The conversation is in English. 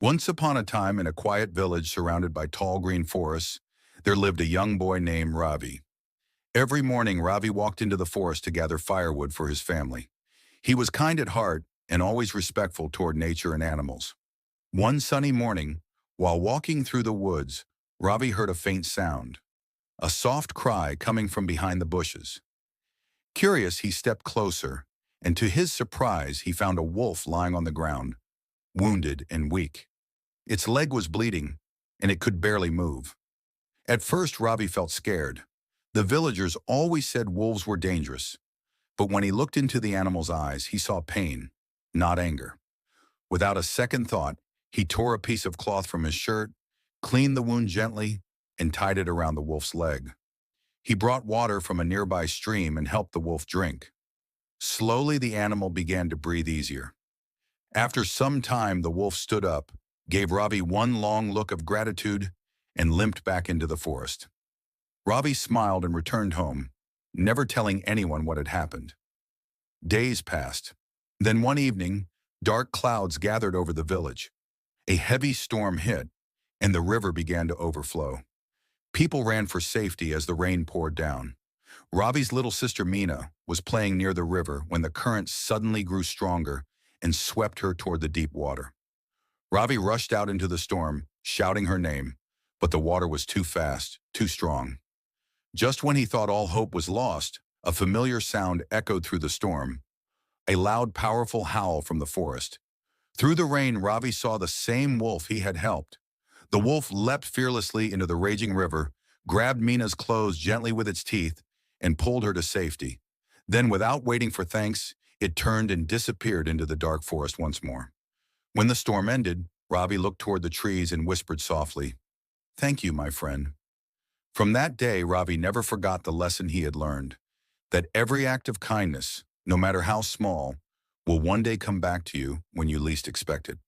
Once upon a time, in a quiet village surrounded by tall green forests, there lived a young boy named Ravi. Every morning, Ravi walked into the forest to gather firewood for his family. He was kind at heart and always respectful toward nature and animals. One sunny morning, while walking through the woods, Ravi heard a faint sound, a soft cry coming from behind the bushes. Curious, he stepped closer, and to his surprise, he found a wolf lying on the ground, wounded and weak. Its leg was bleeding, and it could barely move. At first, Ravi felt scared. The villagers always said wolves were dangerous, but when he looked into the animal's eyes, he saw pain, not anger. Without a second thought, he tore a piece of cloth from his shirt, cleaned the wound gently, and tied it around the wolf's leg. He brought water from a nearby stream and helped the wolf drink. Slowly, the animal began to breathe easier. After some time, the wolf stood up, gave Ravi one long look of gratitude, and limped back into the forest. Ravi smiled and returned home, never telling anyone what had happened. Days passed. Then one evening, dark clouds gathered over the village. A heavy storm hit, and the river began to overflow. People ran for safety as the rain poured down. Ravi's little sister Mina was playing near the river when the current suddenly grew stronger and swept her toward the deep water. Ravi rushed out into the storm, shouting her name, but the water was too fast, too strong. Just when he thought all hope was lost, a familiar sound echoed through the storm, a loud, powerful howl from the forest. Through the rain, Ravi saw the same wolf he had helped. The wolf leapt fearlessly into the raging river, grabbed Mina's clothes gently with its teeth, and pulled her to safety. Then, without waiting for thanks, it turned and disappeared into the dark forest once more. When the storm ended, Ravi looked toward the trees and whispered softly, "Thank you, my friend." From that day, Ravi never forgot the lesson he had learned, that every act of kindness, no matter how small, will one day come back to you when you least expect it.